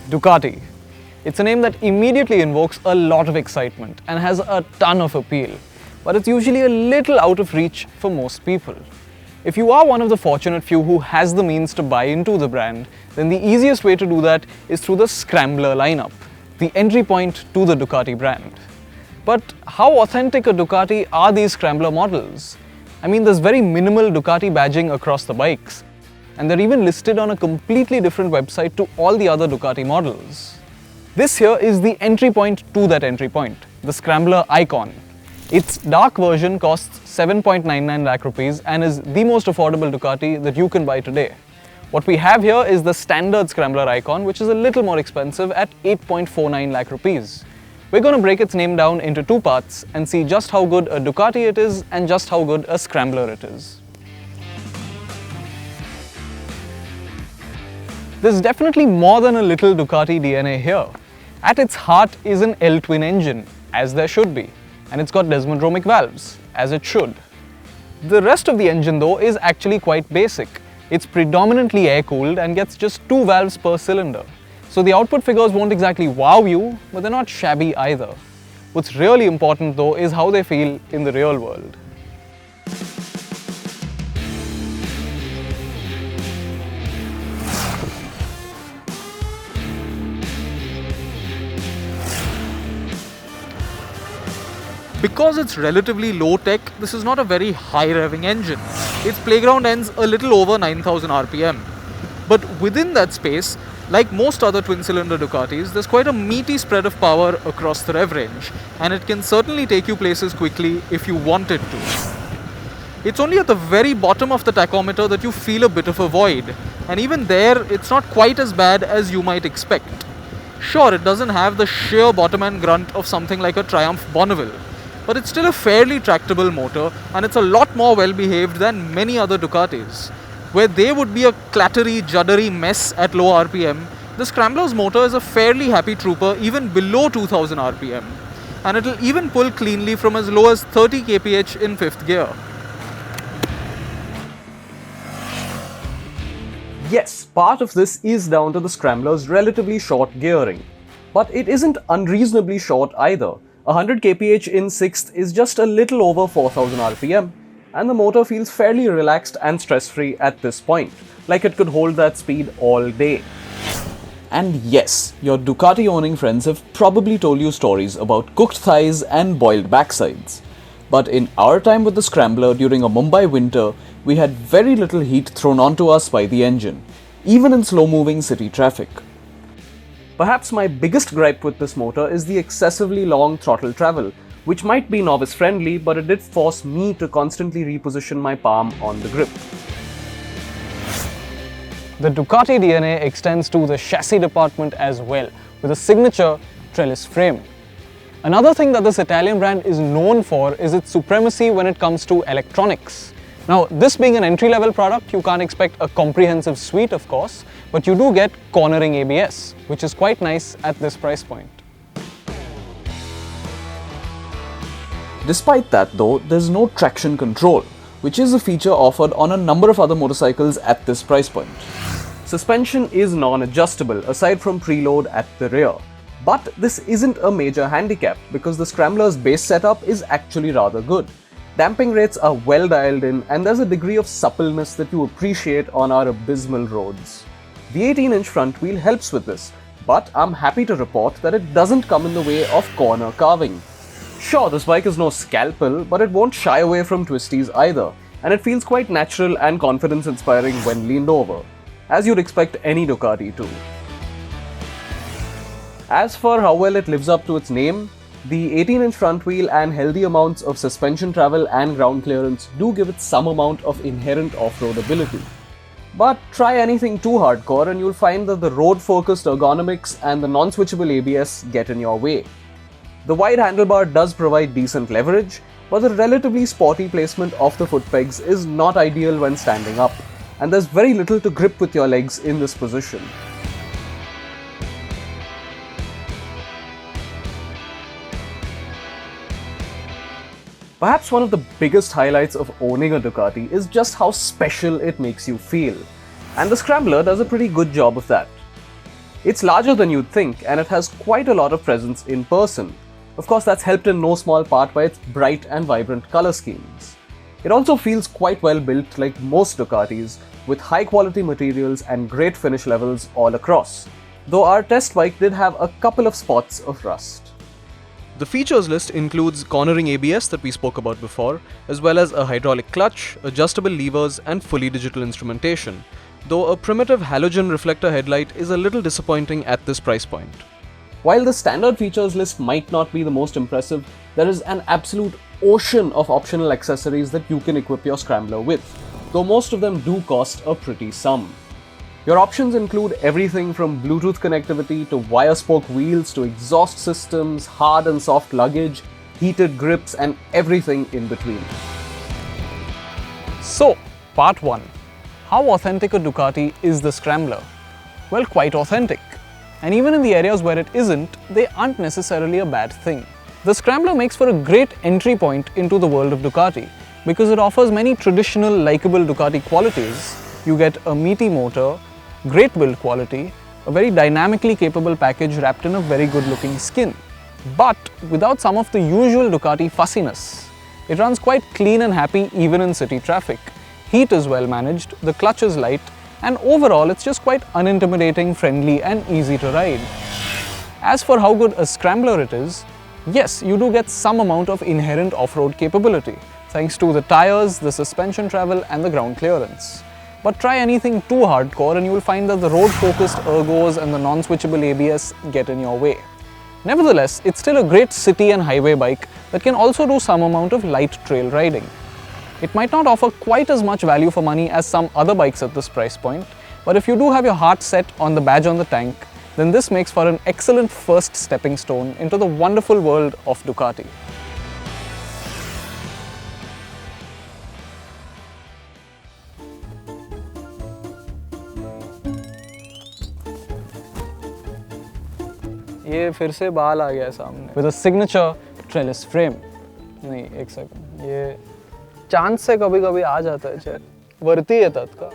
Ducati. It's a name that immediately invokes a lot of excitement and has a ton of appeal, but it's usually a little out of reach for most people. If you are one of the fortunate few who has the means to buy into the brand, then the easiest way to do that is through the Scrambler lineup, the entry point to the Ducati brand. But how authentic a Ducati are these Scrambler models? I mean, there's very minimal Ducati badging across the bikes, and they're even listed on a completely different website to all the other Ducati models. This here is the entry point to that entry point, the Scrambler Icon. Its dark version costs 7.99 lakh rupees and is the most affordable Ducati that you can buy today. What we have here is the standard Scrambler Icon, which is a little more expensive at 8.49 lakh rupees. We're going to break its name down into two parts and see just how good a Ducati it is and just how good a Scrambler it is. There's definitely more than a little Ducati DNA here. At its heart is an L-twin engine, as there should be, and it's got desmodromic valves, as it should. The rest of the engine though is actually quite basic. It's predominantly air-cooled and gets just 2 valves per cylinder. So the output figures won't exactly wow you, but they're not shabby either. What's really important though is how they feel in the real world. Because it's relatively low tech, this is not a very high revving engine. Its playground ends a little over 9000 RPM. But within that space, like most other twin-cylinder Ducatis, there's quite a meaty spread of power across the rev range, and it can certainly take you places quickly if you want it to. It's only at the very bottom of the tachometer that you feel a bit of a void, and even there, it's not quite as bad as you might expect. Sure, it doesn't have the sheer bottom-end grunt of something like a Triumph Bonneville, but it's still a fairly tractable motor, and it's a lot more well-behaved than many other Ducatis. Where they would be a clattery, juddery mess at low RPM, the Scrambler's motor is a fairly happy trooper even below 2000 RPM, and it'll even pull cleanly from as low as 30 kph in 5th gear. Yes, part of this is down to the Scrambler's relatively short gearing, but it isn't unreasonably short either. 100 kph in 6th is just a little over 4000 RPM, and the motor feels fairly relaxed and stress-free at this point, like it could hold that speed all day. And yes, your Ducati-owning friends have probably told you stories about cooked thighs and boiled backsides. But in our time with the Scrambler during a Mumbai winter, we had very little heat thrown onto us by the engine, even in slow-moving city traffic. Perhaps my biggest gripe with this motor is the excessively long throttle travel, which might be novice friendly, but it did force me to constantly reposition my palm on the grip. The Ducati DNA extends to the chassis department as well, with a signature trellis frame. Another thing that this Italian brand is known for is its supremacy when it comes to electronics. Now, this being an entry-level product, you can't expect a comprehensive suite, of course, but you do get cornering ABS, which is quite nice at this price point. Despite that though, there's no traction control, which is a feature offered on a number of other motorcycles at this price point. Suspension is non-adjustable aside from preload at the rear, but this isn't a major handicap because the Scrambler's base setup is actually rather good. Damping rates are well dialed in, and there's a degree of suppleness that you appreciate on our abysmal roads. The 18-inch front wheel helps with this, but I'm happy to report that it doesn't come in the way of corner carving. Sure, this bike is no scalpel, but it won't shy away from twisties either, and it feels quite natural and confidence-inspiring when leaned over, as you'd expect any Ducati to. As for how well it lives up to its name, the 18-inch front wheel and healthy amounts of suspension travel and ground clearance do give it some amount of inherent off-road ability. But try anything too hardcore and you'll find that the road-focused ergonomics and the non-switchable ABS get in your way. The wide handlebar does provide decent leverage, but the relatively sporty placement of the foot pegs is not ideal when standing up, and there's very little to grip with your legs in this position. Perhaps one of the biggest highlights of owning a Ducati is just how special it makes you feel, and the Scrambler does a pretty good job of that. It's larger than you'd think, and it has quite a lot of presence in person. Of course, that's helped in no small part by its bright and vibrant color schemes. It also feels quite well built like most Ducatis, with high quality materials and great finish levels all across, though our test bike did have a couple of spots of rust. The features list includes cornering ABS that we spoke about before, as well as a hydraulic clutch, adjustable levers and fully digital instrumentation, though a primitive halogen reflector headlight is a little disappointing at this price point. While the standard features list might not be the most impressive, there is an absolute ocean of optional accessories that you can equip your Scrambler with, though most of them do cost a pretty sum. Your options include everything from Bluetooth connectivity to wire spoke wheels to exhaust systems, hard and soft luggage, heated grips and everything in between. So, part 1. How authentic a Ducati is the Scrambler? Well, quite authentic. And even in the areas where it isn't, they aren't necessarily a bad thing. The Scrambler makes for a great entry point into the world of Ducati because it offers many traditional likable Ducati qualities. You get a meaty motor, great build quality, a very dynamically capable package wrapped in a very good looking skin. But without some of the usual Ducati fussiness. It runs quite clean and happy even in city traffic. Heat is well managed, the clutch is light, and overall it's just quite unintimidating, friendly and easy to ride. As for how good a Scrambler it is, yes, you do get some amount of inherent off-road capability, thanks to the tires, the suspension travel and the ground clearance. But try anything too hardcore and you will find that the road-focused ergos and the non-switchable ABS get in your way. Nevertheless, it's still a great city and highway bike that can also do some amount of light trail riding. It might not offer quite as much value for money as some other bikes at this price point, but if you do have your heart set on the badge on the tank, then this makes for an excellent first stepping stone into the wonderful world of Ducati. ये फिर से बाल आ गया सामने with a signature trellis frame. नहीं, एक second, ये चांद से कभी कभी आ जाता है चेहरा, वरती येतात का.